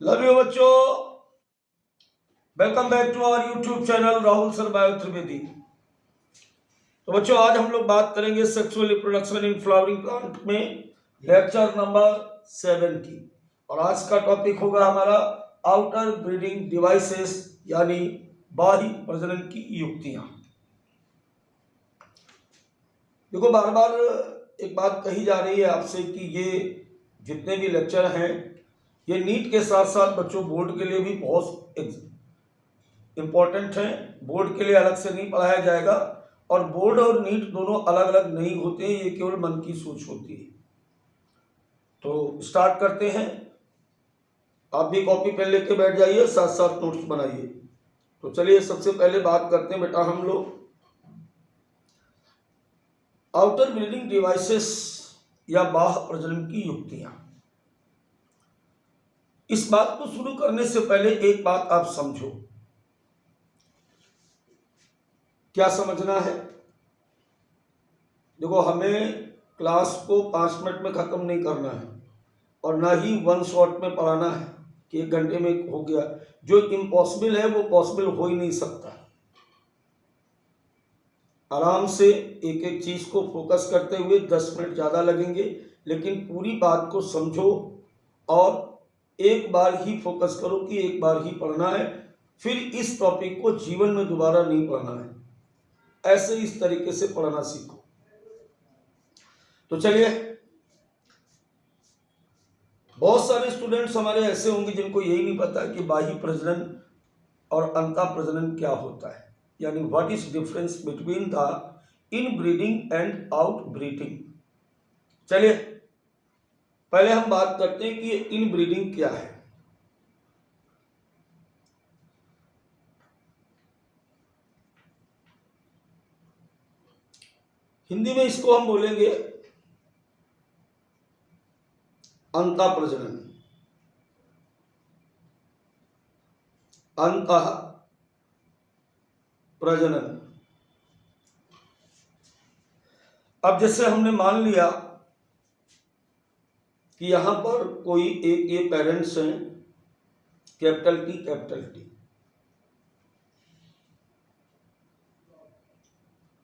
Love you बच्चों, welcome back to our YouTube channel Rahul sir bio Trivedi. तो बच्चों, आज हम लोग बात करेंगे sexual reproduction in flowering plant में लेक्चर नंबर 7 की। और आज का टॉपिक होगा हमारा आउटर ब्रीडिंग डिवाइसेस, यानी बाह्य प्रजनन की युक्तियां। देखो, बार बार एक बात कही जा रही है आपसे कि ये जितने भी लेक्चर हैं ये नीट के साथ साथ बच्चों बोर्ड के लिए भी बहुत इम्पोर्टेंट है। बोर्ड के लिए अलग से नहीं पढ़ाया जाएगा, और बोर्ड और नीट दोनों अलग अलग नहीं होते हैं, ये केवल मन की सोच होती है। तो स्टार्ट करते हैं। आप भी कॉपी पेन लेके बैठ जाइए, साथ साथ नोट्स बनाइए। तो चलिए सबसे पहले बात करते हैं बेटा हम लोग आउटर ब्रीडिंग डिवाइसेस या बाह्य प्रजनन की युक्तियां। इस बात को शुरू करने से पहले एक बात आप समझो। क्या समझना है? देखो, हमें क्लास को 5 मिनट में खत्म नहीं करना है, और ना ही 1 शॉट में पढ़ाना है कि 1 घंटे में हो गया। जो इम्पॉसिबल है वो पॉसिबल हो ही नहीं सकता। आराम से एक एक चीज को फोकस करते हुए 10 मिनट ज्यादा लगेंगे, लेकिन पूरी बात को समझो और एक बार ही फोकस करो कि एक बार ही पढ़ना है। फिर इस टॉपिक को जीवन में दोबारा नहीं पढ़ना है। ऐसे इस तरीके से पढ़ना सीखो। तो चलिए, बहुत सारे स्टूडेंट्स हमारे ऐसे होंगे जिनको यही नहीं पता कि बाह्य प्रजनन और अंतः प्रजनन क्या होता है, यानी what is difference between the in breeding and out breeding. चलिए पहले हम बात करते हैं कि इन ब्रीडिंग क्या है। हिंदी में इसको हम बोलेंगे अंतः प्रजनन। अंतः प्रजनन। अब जैसे हमने मान लिया कि यहां पर कोई एक ये पेरेंट्स हैं, कैपिटल टी कैपिटल टी,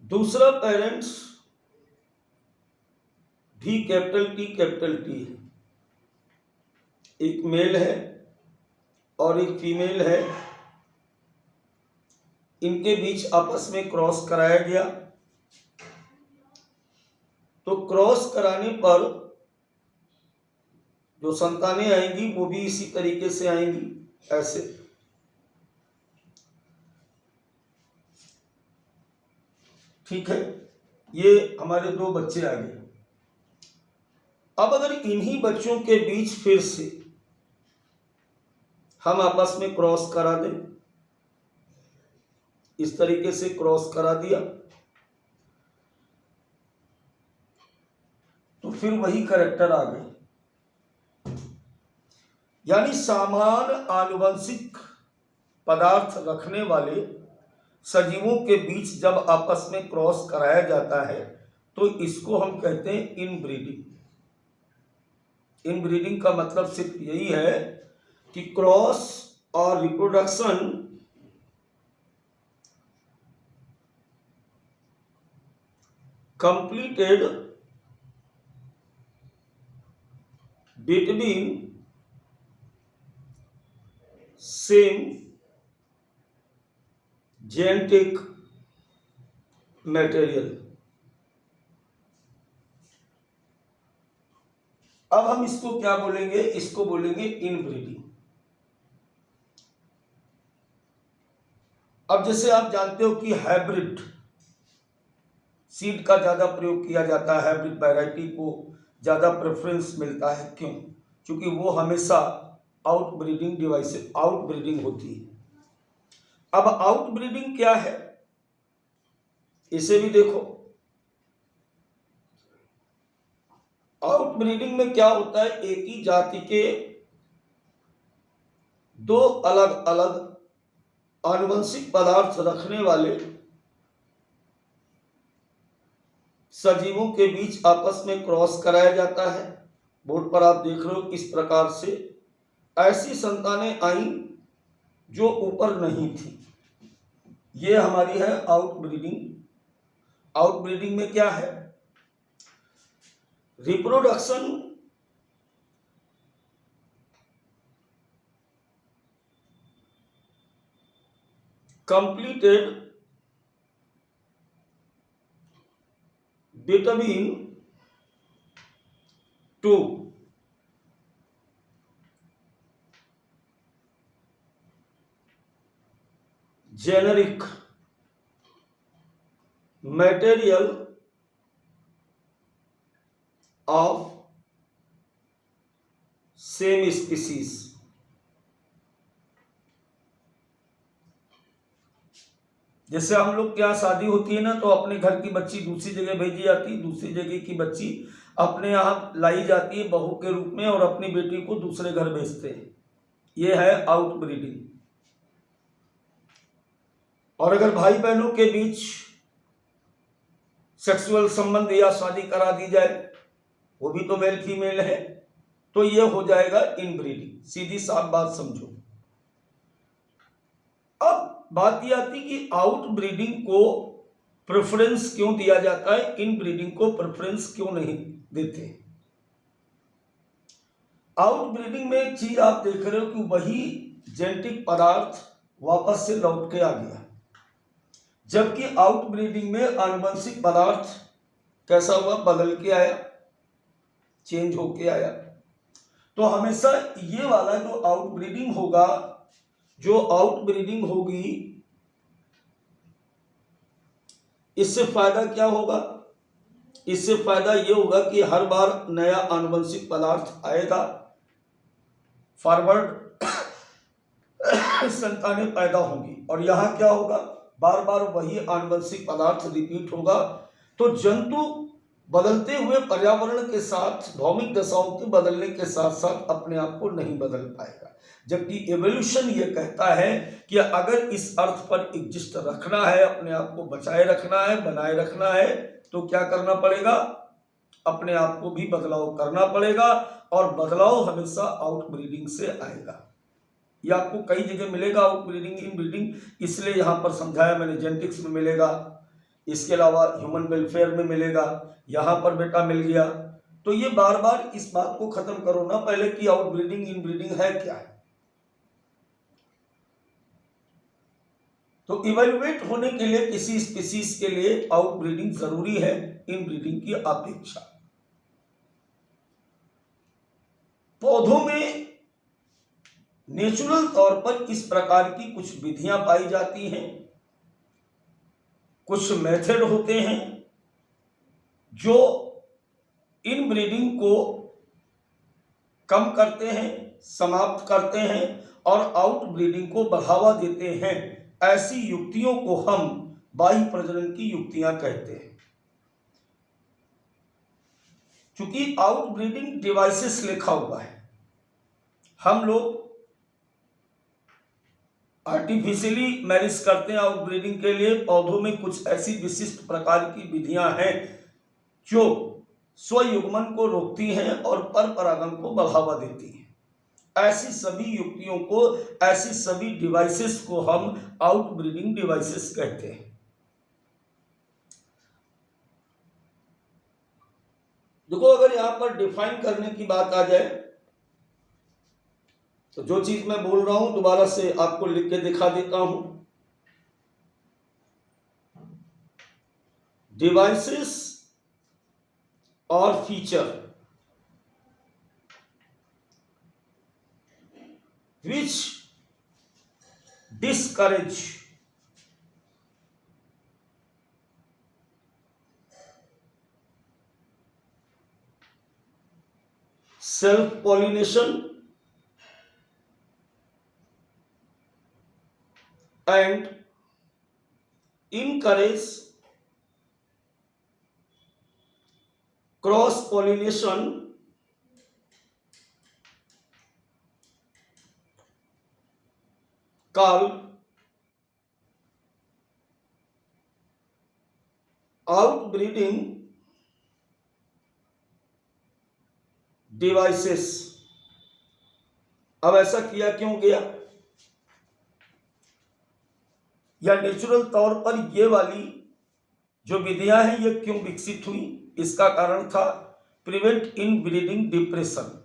दूसरा पेरेंट्स भी कैपिटल टी है। एक मेल है और एक फीमेल है, इनके बीच आपस में क्रॉस कराया गया। तो क्रॉस कराने पर जो संतानें आएंगी वो भी इसी तरीके से आएंगी, ऐसे। ठीक है, ये हमारे 2 बच्चे आ गए। अब अगर इन्हीं बच्चों के बीच फिर से हम आपस में क्रॉस करा दें, इस तरीके से क्रॉस करा दिया, तो फिर वही कैरेक्टर आ गए। यानी समान आनुवंशिक पदार्थ रखने वाले सजीवों के बीच जब आपस में क्रॉस कराया जाता है तो इसको हम कहते हैं इनब्रीडिंग। इनब्रीडिंग का मतलब सिर्फ यही है कि क्रॉस और reproduction completed between same genetic material। अब हम इसको क्या बोलेंगे? इसको बोलेंगे इनब्रीडिंग। अब जैसे आप जानते हो कि हाइब्रिड सीड का ज्यादा प्रयोग किया जाता है, हाइब्रिड वैरायटी को ज्यादा प्रेफरेंस मिलता है। क्यों? क्योंकि वो हमेशा out breeding device, out breeding होती है। अब आउट ब्रीडिंग क्या है, इसे भी देखो। आउट ब्रीडिंग में क्या होता है? एक ही जाति के 2 अलग अलग आनुवंशिक पदार्थ रखने वाले सजीवों के बीच आपस में क्रॉस कराया जाता है। बोर्ड पर आप देख रहे हो किस प्रकार से ऐसी संतानें आई जो ऊपर नहीं थी। ये हमारी है आउटब्रीडिंग। आउटब्रीडिंग में क्या है? Reproduction completed between two generic material of same species। जैसे हम लोग के यहाँ शादी होती है ना, तो अपने घर की बच्ची दूसरी जगह भेजी जाती है, दूसरी जगह की बच्ची अपने यहाँ लाई जाती है बहू के रूप में, और अपनी बेटी को दूसरे घर भेजते हैं। ये है आउटब्रीडिंग। और अगर भाई बहनों के बीच सेक्सुअल संबंध या शादी करा दी जाए, वो भी तो मेल फीमेल है, तो ये हो जाएगा इनब्रीडिंग। सीधी साफ बात समझो। अब बात यह आती कि आउटब्रीडिंग को प्रेफरेंस क्यों दिया जाता है, इनब्रीडिंग को प्रेफरेंस क्यों नहीं देते। आउटब्रीडिंग में एक चीज आप देख रहे हो कि वही जेनेटिक पदार्थ वापस से लौट के आ गया, जबकि आउटब्रीडिंग में आनुवंशिक पदार्थ कैसा हुआ, बदल के आया, चेंज होके आया। तो हमेशा ये वाला जो आउटब्रीडिंग होगा, जो आउटब्रीडिंग होगी, इससे फायदा क्या होगा? इससे फायदा ये होगा कि हर बार नया आनुवंशिक पदार्थ आएगा, फॉरवर्ड संतानें पैदा होंगी, और यहां क्या होगा, बार बार वही आनुवंशिक पदार्थ रिपीट होगा। तो जंतु बदलते हुए पर्यावरण के साथ, भौमिक दशाओं के बदलने के साथ साथ अपने आप को नहीं बदल पाएगा। जबकि एवोल्यूशन ये कहता है कि अगर इस अर्थ पर एग्जिस्ट रखना है, अपने आप को बचाए रखना है, बनाए रखना है, तो क्या करना पड़ेगा? अपने आप को भी बदलाव करना पड़ेगा, और बदलाव हमेशा आउटब्रीडिंग से आएगा। ये आपको कई जगह मिलेगा, आउटब्रीडिंग, इनब्रीडिंग, इसलिए यहां पर समझाया मैंने। जेनेटिक्स में मिलेगा, इसके अलावा ह्यूमन वेलफेयर में मिलेगा, यहां पर बेटा मिल गया। तो ये बार बार इस बात को खत्म करो ना पहले कि आउटब्रीडिंग इनब्रीडिंग है क्या है। तो इवेल्युएट होने के लिए किसी स्पीसीज के लिए आउटब्रीडिंग जरूरी है इनब्रीडिंग की अपेक्षा। पौधों में नेचुरल तौर पर इस प्रकार की कुछ विधियां पाई जाती हैं, कुछ मेथड होते हैं जो इनब्रीडिंग को कम करते हैं, समाप्त करते हैं और आउटब्रीडिंग को बढ़ावा देते हैं। ऐसी युक्तियों को हम बाह्य प्रजनन की युक्तियां कहते हैं। क्योंकि आउटब्रीडिंग डिवाइसेस लिखा हुआ है, हम लोग आर्टिफिशियली मैरिज करते हैं आउटब्रीडिंग के लिए। पौधों में कुछ ऐसी विशिष्ट प्रकार की विधियां हैं जो स्वयुग्मन को रोकती हैं और परपरागण को बढ़ावा देती हैं। ऐसी सभी युक्तियों को, ऐसी सभी डिवाइसेस को हम आउटब्रीडिंग डिवाइसेस कहते हैं। देखो, अगर यहां पर डिफाइन करने की बात आ जाए, तो जो चीज मैं बोल रहा हूं दोबारा से आपको लिख के दिखा देता हूं। डिवाइसेस और feature which discourage self-pollination and encourage cross-pollination called outbreeding devices। अब ऐसा किया क्यों गया, या नेचुरल तौर पर ये वाली जो विधियां हैं ये क्यों विकसित हुई? इसका कारण था प्रिवेंट इन ब्रीडिंग डिप्रेशन।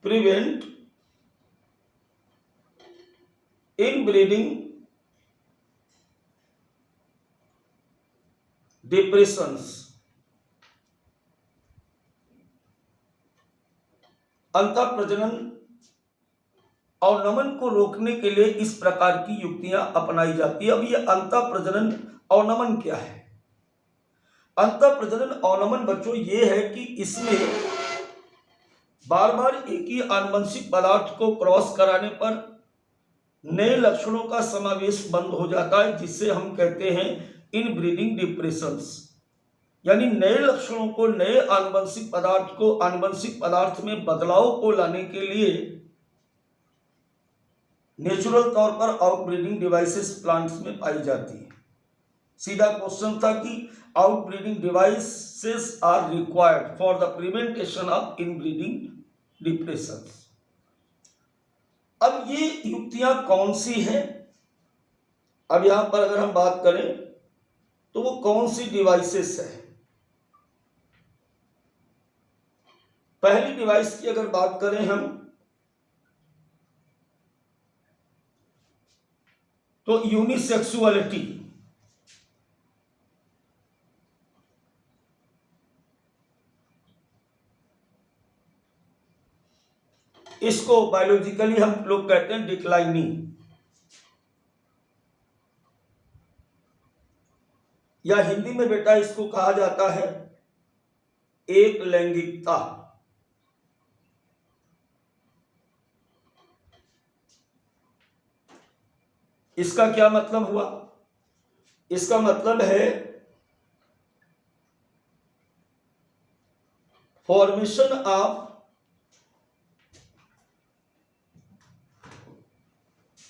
प्रिवेंट इन ब्रीडिंग डिप्रेशंस, अंतः प्रजनन और नमन को रोकने के लिए इस प्रकार की युक्तियां अपनाई जाती है। अब ये अंतः प्रजनन और नमन क्या है? अंतः प्रजनन और नमन बच्चों ये है कि इसमें बार बार एक ही आनुवंशिक पदार्थ को क्रॉस कराने पर नए लक्षणों का समावेश बंद हो जाता है, जिससे हम कहते हैं इनब्रीडिंग डिप्रेशंस। यानी नए लक्षणों को, नए आनुवंशिक पदार्थ को आनुवंशिक पदार्थ में बदलाव को लाने के लिए नेचुरल तौर पर आउटब्रीडिंग डिवाइसेस प्लांट्स में पाई जाती है। सीधा क्वेश्चन था कि outbreeding devices are required for the prevention of inbreeding depressions. अब ये युक्तियां कौन सी हैं? अब यहां पर अगर हम बात करें तो वो कौन सी डिवाइसेस है? पहली डिवाइस की अगर बात करें हम तो यूनिसेक्सुअलिटी। इसको बायोलॉजिकली हम लोग कहते हैं डिक्लाइनिंग, या हिंदी में बेटा इसको कहा जाता है एक लैंगिकता। इसका क्या मतलब हुआ? इसका मतलब है फॉर्मेशन ऑफ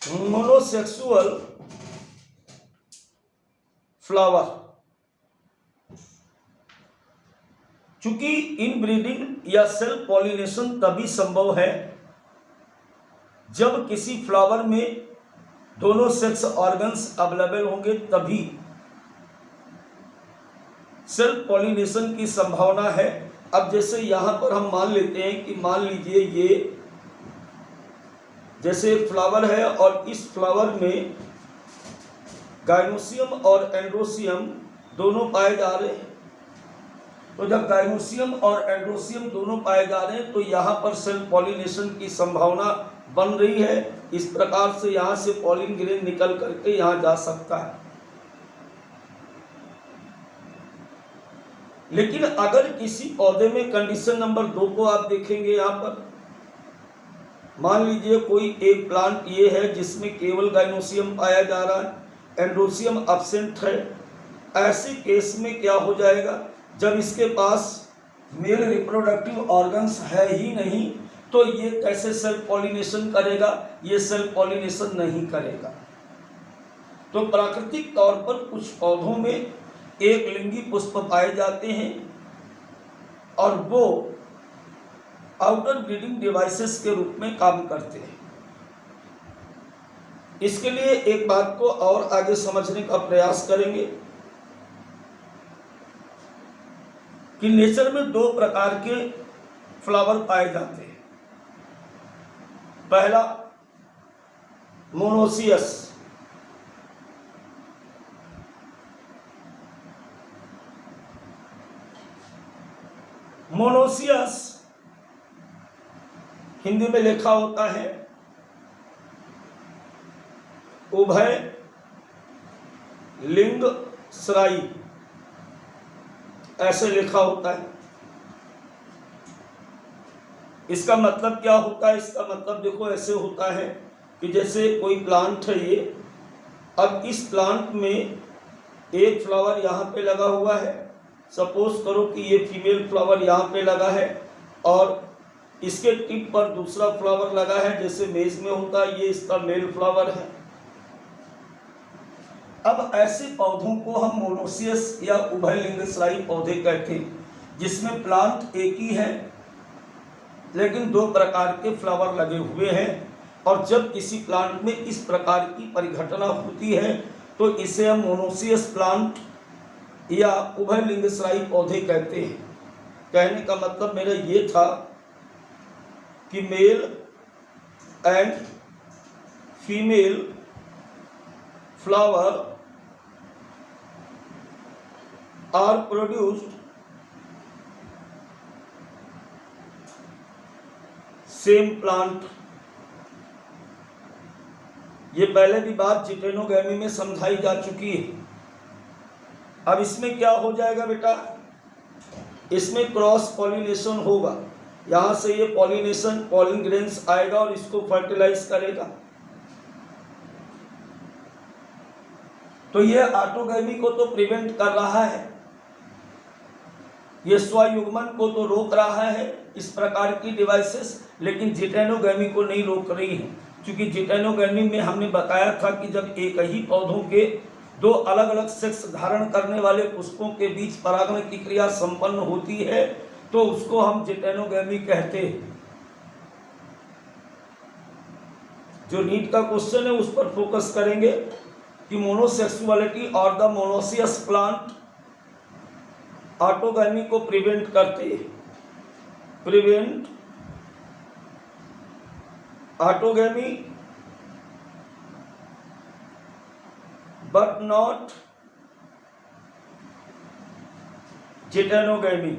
मोनोसेक्सुअल फ्लावर। चूंकि इनब्रीडिंग या सेल्फ पॉलिनेशन तभी संभव है जब किसी फ्लावर में दोनों सेक्स ऑर्गन्स अवेलेबल होंगे, तभी सेल्फ पॉलिनेशन की संभावना है। अब जैसे यहां पर हम मान लेते हैं कि मान लीजिए ये जैसे एक फ्लावर है और इस फ्लावर में गाइनोसियम और एंड्रोसियम दोनों पाए जा रहे हैं। तो जब गाइनोसियम और एंड्रोसियम दोनों पाए जा रहे हैं तो यहाँ पर सेल्फ पॉलिनेशन की संभावना बन रही है। इस प्रकार से यहाँ से पॉलिन ग्रेन निकल करके यहाँ जा सकता है। लेकिन अगर किसी पौधे में कंडीशन नंबर 2 को आप देखेंगे, यहाँ पर मान लीजिए कोई एक प्लांट ये है जिसमें केवल गाइनोसियम पाया जा रहा है, एंड्रोसियम एब्सेंट है। ऐसे केस में क्या हो जाएगा, जब इसके पास मेल रिप्रोडक्टिव ऑर्गन्स है ही नहीं तो ये कैसे सेल्फ पॉलिनेशन करेगा? ये सेल्फ पॉलिनेशन नहीं करेगा। तो प्राकृतिक तौर पर कुछ पौधों में एक लिंगी पुष्प पाए जाते हैं और वो आउटर ब्रीडिंग डिवाइसेस के रूप में काम करते हैं। इसके लिए एक बात को और आगे समझने का प्रयास करेंगे कि नेचर में 2 प्रकार के फ्लावर पाए जाते हैं। पहला मोनोसियस, मोनोसियस हिंदी में लिखा होता है उभय लिंग सराई, ऐसे लिखा होता है। इसका मतलब क्या होता है? इसका मतलब देखो ऐसे होता है कि जैसे कोई प्लांट है ये, अब इस प्लांट में एक फ्लावर यहाँ पे लगा हुआ है। सपोज करो कि ये फीमेल फ्लावर यहाँ पे लगा है और इसके टिप पर दूसरा फ्लावर लगा है, जैसे मेज में होता है, ये इसका मेल फ्लावर है। अब ऐसे पौधों को हम मोनोसियस या उभयलिंगसराई पौधे कहते हैं। जिसमें प्लांट एक ही है लेकिन दो प्रकार के फ्लावर लगे हुए हैं, और जब किसी प्लांट में इस प्रकार की परिघटना होती है तो इसे हम मोनोसियस प्लांट या उभयलिंगशाही पौधे कहते हैं। कहने का मतलब मेरा ये था कि male and female flower are produced same plant. ये पहले भी बात जिटेनोगैमी में समझाई जा चुकी है। अब इसमें क्या हो जाएगा बेटा, इसमें क्रॉस पॉलिनेशन होगा। यहां से ये पॉलिनेशन पॉलिन ग्रेन्स आएगा और इसको फर्टिलाइज करेगा। तो ये ऑटोगैमी को तो प्रिवेंट कर रहा है, ये स्वयुग्मन को तो रोक रहा है इस प्रकार की डिवाइसेस, लेकिन जिटेनोगैमी को नहीं रोक रही है। क्योंकि जिटेनोगैमी में हमने बताया था कि जब एक ही पौधों के दो अलग अलग सेक्स धारण करने वाले पुष्पों के बीच परागण की क्रिया संपन्न होती है तो उसको हम जिटेनोगैमी कहते हैं। जो नीट का क्वेश्चन है उस पर फोकस करेंगे कि मोनोसेक्सुअलिटी और द मोनोसियस प्लांट ऑटोगैमी को प्रिवेंट करते हैं। Prevent autogamy but not geitonogamy.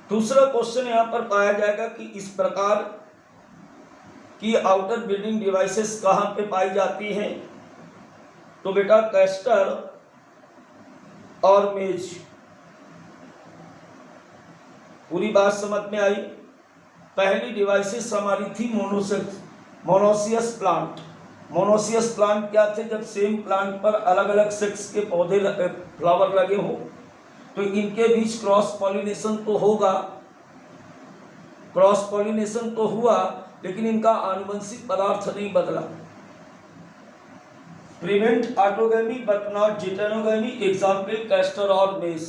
दूसरा क्वेश्चन यहां पर पाया जाएगा कि इस प्रकार की आउटर ब्रीडिंग डिवाइसेस कहां पे पाई जाती हैं। तो बेटा कैस्टर और मेज। पूरी बात समझ में आई। पहली डिवाइसेस हमारी थी मोनोसियस प्लांट। मोनोसियस प्लांट क्या थे, जब सेम प्लांट पर अलग अलग सेक्स के पौधे फ्लावर लगे हो तो इनके बीच क्रॉस पॉलिनेशन तो होगा, क्रॉस पॉलिनेशन तो हुआ लेकिन इनका आनुवंशिक पदार्थ नहीं बदला। Prevent autogamy but not geitonogamy, example castor और मेस।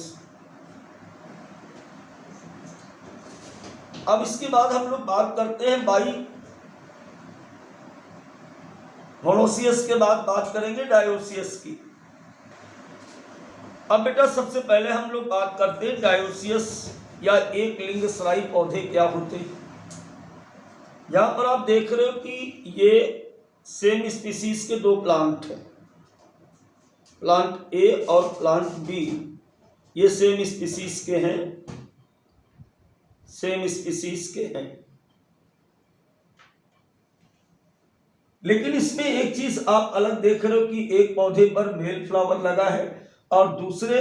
अब इसके बाद हम लोग बात करते हैं बाई मोनोसियस के बाद बात करेंगे डायोसियस की। अब बेटा सबसे पहले हम लोग बात करते हैं डायोसियस या एक लिंगशाही पौधे क्या होते हैं। यहां पर आप देख रहे हो कि ये सेम स्पीसीज के दो प्लांट हैं, प्लांट ए और प्लांट बी। ये सेम स्पीसीज के हैं, सेम स्पीसीज के हैं। लेकिन इसमें एक चीज आप अलग देख रहे हो कि एक पौधे पर मेल फ्लावर लगा है और दूसरे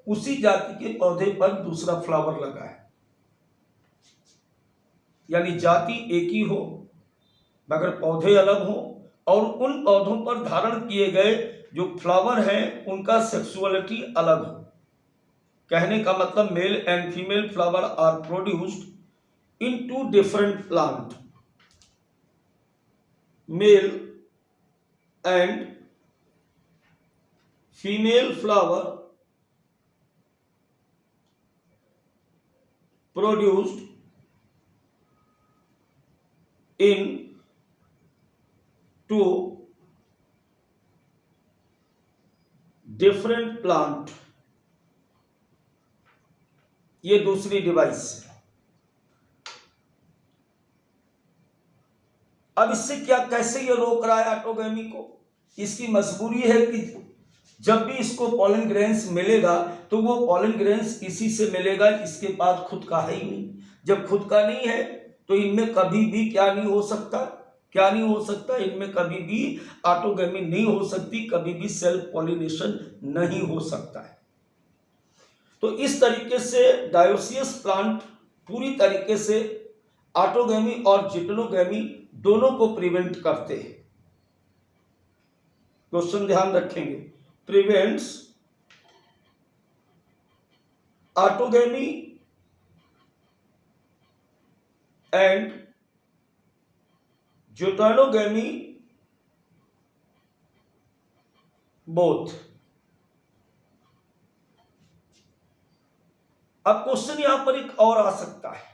उसी जाति के पौधे पर दूसरा फ्लावर लगा है। यानी जाति एक ही हो मगर पौधे अलग हो, और उन पौधों पर धारण किए गए जो फ्लावर हैं उनका सेक्सुअलिटी अलग हो। कहने का मतलब male and female flower are produced in two different plant. Male and female flower produced in two different plant. ये दूसरी डिवाइस है। अब इससे क्या, कैसे ये रोक रहा है ऑटोगैमी को? इसकी मजबूरी है कि जब भी इसको पॉलन ग्रेन्स मिलेगा तो वो पॉलन ग्रेन्स इसी से मिलेगा, इसके पास खुद का है ही नहीं। जब खुद का नहीं है तो इनमें कभी भी क्या नहीं हो सकता, क्या नहीं हो सकता, इनमें कभी भी ऑटोगैमी नहीं हो सकती, कभी भी सेल्फ पॉलिनेशन नहीं हो सकता है। तो इस तरीके से डायोसियस प्लांट पूरी तरीके से ऑटोगैमी और जिटेनोगैमी दोनों को प्रिवेंट करते हैं। क्वेश्चन ध्यान रखेंगे, प्रिवेंट्स ऑटोगैमी एंड जिटेनोगैमी बोथ। अब क्वेश्चन यहां पर एक और आ सकता है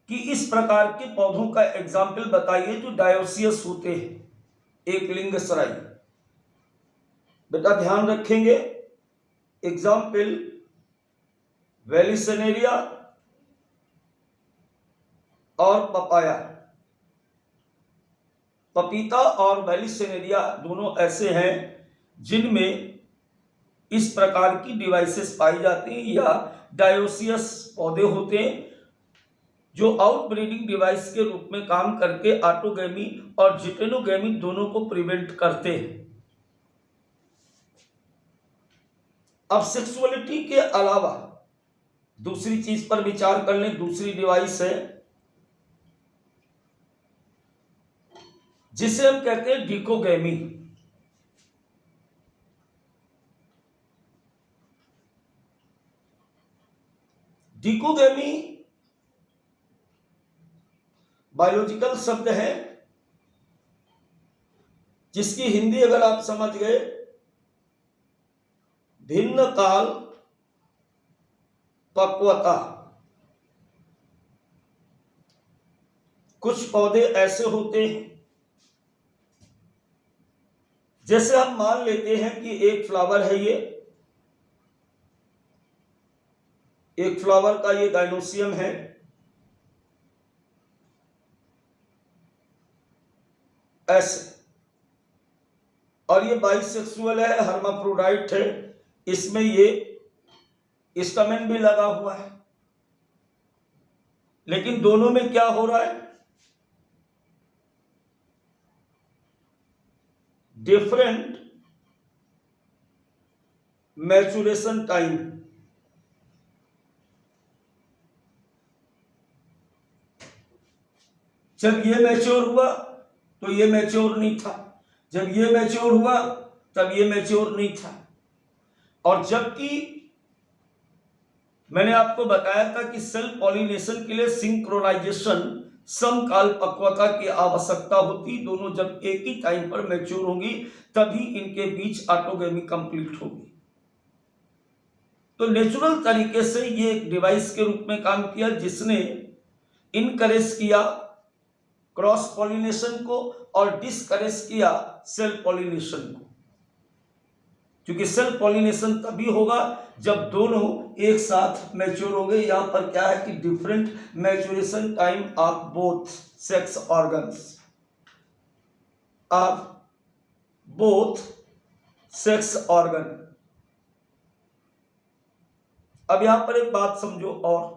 कि इस प्रकार के पौधों का एग्जाम्पल बताइए जो डायोसियस होते हैं, एक लिंगसराई। बेटा ध्यान रखेंगे, एग्जाम्पल वेलिसनेरिया और पपाया। पपीता और वेलिसनेरिया दोनों ऐसे हैं जिनमें इस प्रकार की डिवाइसेस पाई जाती हैं या डायोसियस पौधे होते हैं जो आउटब्रीडिंग डिवाइस के रूप में काम करके ऑटोगैमी और जिटेनोगैमी दोनों को प्रिवेंट करते हैं। अब सेक्सुअलिटी के अलावा दूसरी चीज पर विचार कर लें। दूसरी डिवाइस है जिसे हम कहते हैं डिकोगैमी। डिकोगैमी बायोलॉजिकल शब्द है जिसकी हिंदी अगर आप समझ गए, भिन्न काल पक्वता। कुछ पौधे ऐसे होते हैं, जैसे हम मान लेते हैं कि एक फ्लावर है, ये एक फ्लावर का ये गाइनोसियम है, ऐसे, और ये बाइसेक्सुअल है, हर्माफ्रोडाइट है, इसमें ये स्टैमेन भी लगा हुआ है। लेकिन दोनों में क्या हो रहा है, डिफरेंट मैचुरेशन टाइम। जब ये मैच्योर हुआ तो ये मैच्योर नहीं था, जब ये मैच्योर हुआ तब ये मैच्योर नहीं था। और जबकि मैंने आपको बताया था कि सेल पॉलिनेशन के लिए सिंक्रोनाइजेशन समकाल पक्वता की आवश्यकता होती, दोनों जब एक ही टाइम पर मैच्योर होंगी तभी इनके बीच ऑटोगैमी कंप्लीट होगी। तो नेचुरल तरीके से ये एक डिवाइस के रूप में काम किया जिसने इनकरेज किया क्रॉस पॉलिनेशन को और डिसकरेज किया सेल पॉलिनेशन को, क्योंकि सेल पॉलिनेशन तभी होगा जब दोनों एक साथ मैच्योर हो गए। यहां पर क्या है कि different maturation time of both sex organs, of both sex organ. अब यहां पर एक बात समझो, और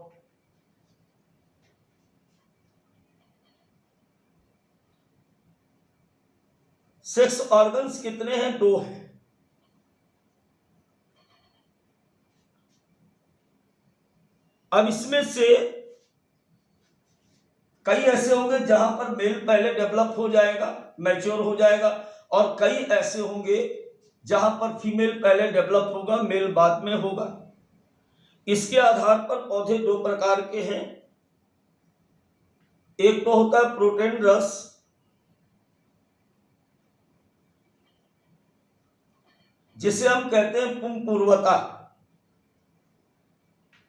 सेक्स ऑर्गन्स कितने हैं, 2 हैं। अब इसमें से कई ऐसे होंगे जहां पर मेल पहले डेवलप हो जाएगा, मैच्योर हो जाएगा, और कई ऐसे होंगे जहां पर फीमेल पहले डेवलप होगा, मेल बाद में होगा। इसके आधार पर पौधे 2 प्रकार के हैं। एक तो होता है प्रोटेंड्रस, जिसे हम कहते हैं पुंपूर्वता,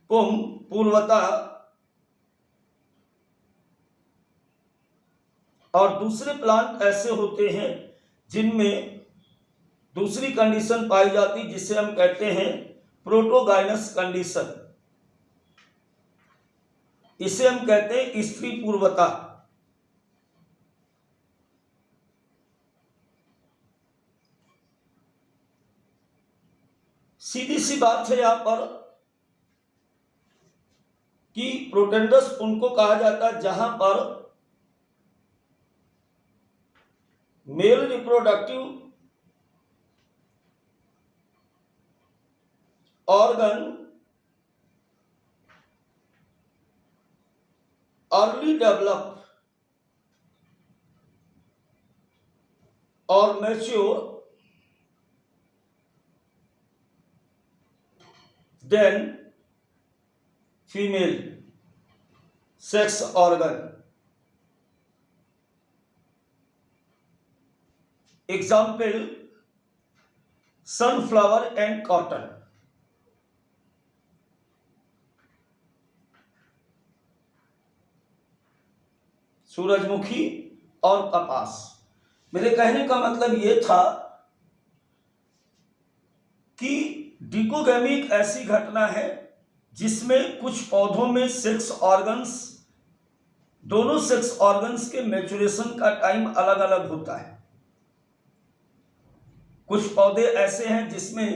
पुंपूर्वता, और दूसरे प्लांट ऐसे होते हैं जिनमें दूसरी कंडीशन पाई जाती जिसे हम कहते हैं प्रोटोगाइनस कंडीशन, इसे हम कहते हैं स्त्री पूर्वता। सीधी सी बात है यहां पर कि प्रोटेंडस उनको कहा जाता है जहां पर male reproductive organ early develop और mature then female sex organ. Example sunflower and cotton. सूरजमुखी और कपास। मेरे कहने का मतलब ये था कि डिकोगैमी एक ऐसी घटना है जिसमें कुछ पौधों में सेक्स ऑर्गन्स, दोनों सेक्स ऑर्गन्स के मैच्योरेशन का टाइम अलग अलग होता है। कुछ पौधे ऐसे हैं जिसमें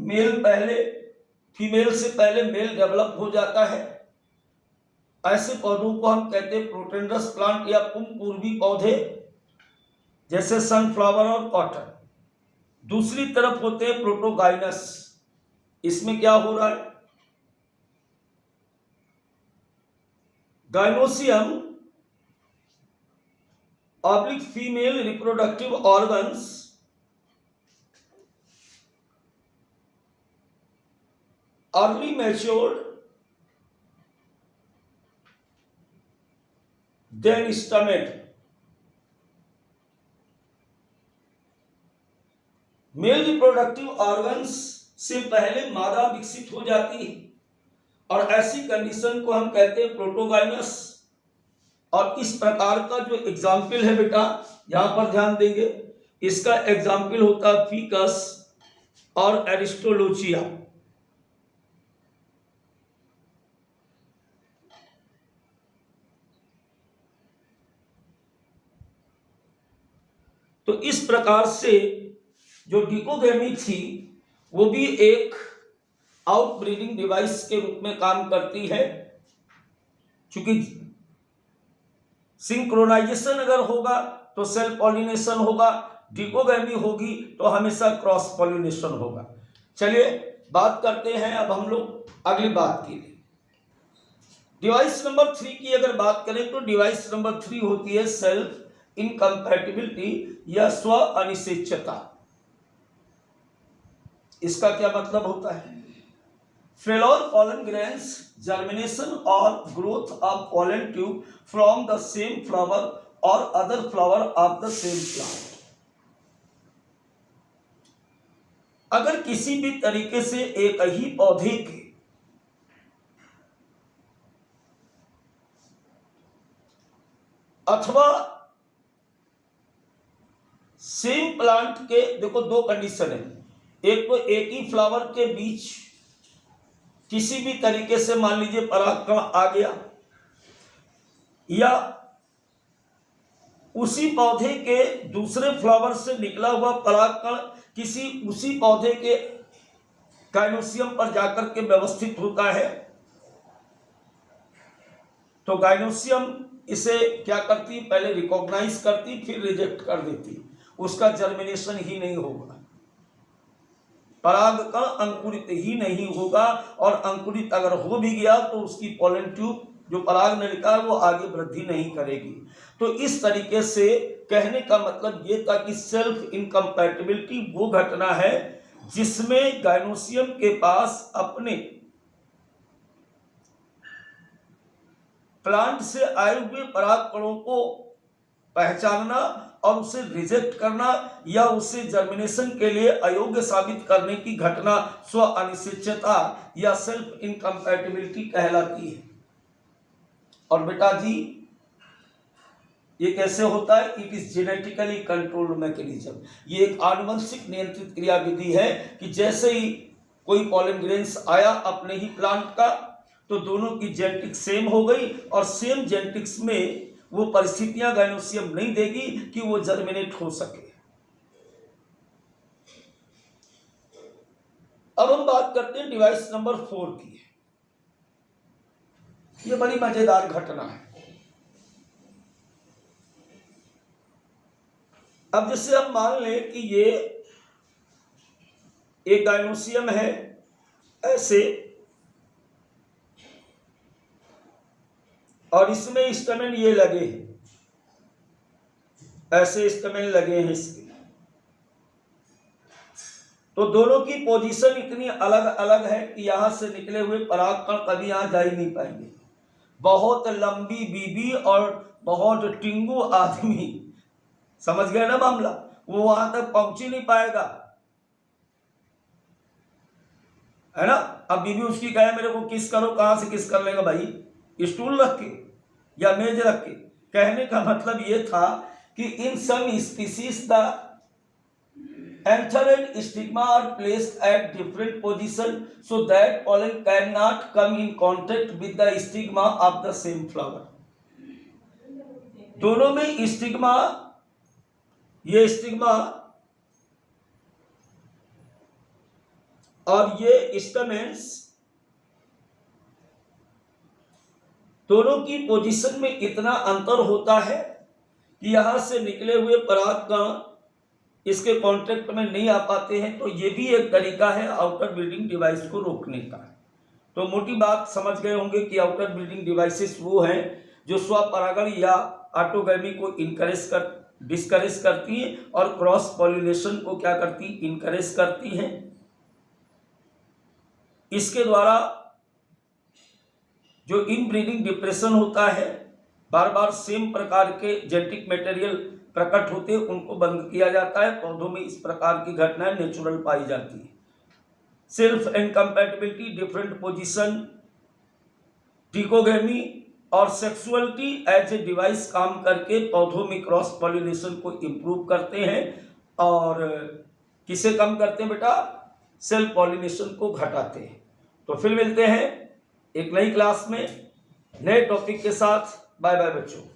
मेल पहले, फीमेल से पहले मेल डेवलप हो जाता है। ऐसे पौधों को हम कहते हैं प्रोटेंडरस प्लांट या पुंपूर्वी पौधे, जैसे सनफ्लावर और कॉटन। दूसरी तरफ होते हैं प्रोटोगाइनस। इसमें क्या हो रहा है, gynoecium oblique female reproductive organs early matured then stamen. Male reproductive organs से पहले मादा विकसित हो जाती है और ऐसी कंडीशन को हम कहते हैं प्रोटोगाइनस। और इस प्रकार का जो एग्जाम्पल है बेटा, यहां पर ध्यान देंगे, इसका एग्जाम्पल होता है फीकस और एरिस्टोलोचिया। तो इस प्रकार से जो डिकोगैमी थी वो भी एक आउटब्रीडिंग डिवाइस के रूप में काम करती है। क्योंकि सिंक्रोनाइजेशन अगर होगा तो सेल्फ पॉलिनेशन होगा, डिकोगैमी होगी तो हमेशा क्रॉस पॉलिनेशन होगा। चलिए बात करते हैं अब हम लोग अगली बात की। डिवाइस नंबर 3 की अगर बात करें तो डिवाइस नंबर 3 होती है सेल्फ इनकम्पैटिबिलिटी या स्व अनिश्चितता। इसका क्या मतलब होता है, फेलोर पॉलन ग्रेन्स जर्मिनेशन और growth of pollen tube from the same flower और other flower of the same plant. अगर किसी भी तरीके से एक ही पौधे के अथवा सेम प्लांट के, देखो दो कंडीशन है, एक तो एक ही फ्लावर के बीच किसी भी तरीके से मान लीजिए परागकण आ गया, या उसी पौधे के दूसरे फ्लावर से निकला हुआ परागकण किसी उसी पौधे के गाइनोसियम पर जाकर के व्यवस्थित होता है, तो गाइनोसियम इसे क्या करती, पहले रिकॉग्नाइज करती फिर रिजेक्ट कर देती, उसका जर्मिनेशन ही नहीं होगा, परागकण अंकुरित ही नहीं होगा, और अंकुरित अगर हो भी गया तो उसकी पॉलन ट्यूब जो पराग नलिका है वो आगे वृद्धि नहीं करेगी। तो इस तरीके से कहने का मतलब ये था कि सेल्फ इनकम्पैटिबिलिटी वो घटना है जिसमें गाइनोसियम के पास अपने प्लांट से आए हुए परागकणों को पहचानना और उसे रिजेक्ट करना या उसे जर्मिनेशन के लिए अयोग्य साबित करने की घटना स्व अनिश्चितता या सेल्फ इनकम्पैटिबिलिटी कहलाती है। और बेटा जी ये कैसे होता है, it is genetically controlled mechanism. ये एक आनुवंशिक नियंत्रित क्रियाविधि है कि जैसे ही कोई पॉलन ग्रेन्स आया अपने ही प्लांट का, तो दोनों की जेनेटिक्स सेम हो गई और सेम जेनेटिक्स में वो परिस्थितियां गाइनोसियम नहीं देगी कि वो जर्मिनेट हो सके। अब हम बात करते हैं डिवाइस नंबर 4 की। ये बड़ी मजेदार घटना है। अब जैसे हम मान लें कि ये एक गाइनोसियम है ऐसे, और इसमें स्टैमेन ये लगे हैं, ऐसे स्टैमेन लगे हैं इसके, तो दोनों की पोजीशन इतनी अलग अलग है कि यहां से निकले हुए परागकण कभी यहां जा ही नहीं पाएंगे। बहुत लंबी बीबी और बहुत टिंगू आदमी, समझ गए ना मामला, वो वहां तक पहुंच ही नहीं पाएगा, है ना। अब बीवी उसकी कहे मेरे को किस करो, कहां से किस कर लेगा भाई, स्टूल रख के या मेज रख के। कहने का मतलब ये था कि in some species the anther and stigma are placed at different position so that pollen cannot come in contact with the stigma of the same flower। दोनों में स्टिग्मा, ये स्टिग्मा और ये स्टमेंस, दोनों की पोजीशन में इतना अंतर होता है कि यहां से निकले हुए परागकण इसके कांटेक्ट में नहीं आ पाते हैं। तो ये भी एक तरीका है आउटर ब्रीडिंग डिवाइस को रोकने का। तो मोटी बात समझ गए होंगे कि आउटर ब्रीडिंग डिवाइसेस वो हैं जो स्वपरागण या ऑटोगैमी को डिस्करेज करती हैं और क्रॉस पॉलिनेशन को क्या करती, इनकरेज करती हैं। इसके द्वारा जो इनब्रीडिंग डिप्रेशन होता है, बार बार सेम प्रकार के जेनेटिक मटेरियल प्रकट होते, उनको बंद किया जाता है। पौधों में इस प्रकार की घटनाएं नेचुरल पाई जाती है। सेल्फ इनकम्पैटिबिलिटी, डिफरेंट पोजीशन, ट्रिकोगेमी और सेक्सुअलिटी एज ए डिवाइस काम करके पौधों में क्रॉस पॉलिनेशन को इंप्रूव करते हैं और किसे कम करते हैं बेटा, सेल्फ पॉलिनेशन को घटाते हैं। तो फिर मिलते हैं एक नई क्लास में नए टॉपिक के साथ। बाय बाय बच्चों।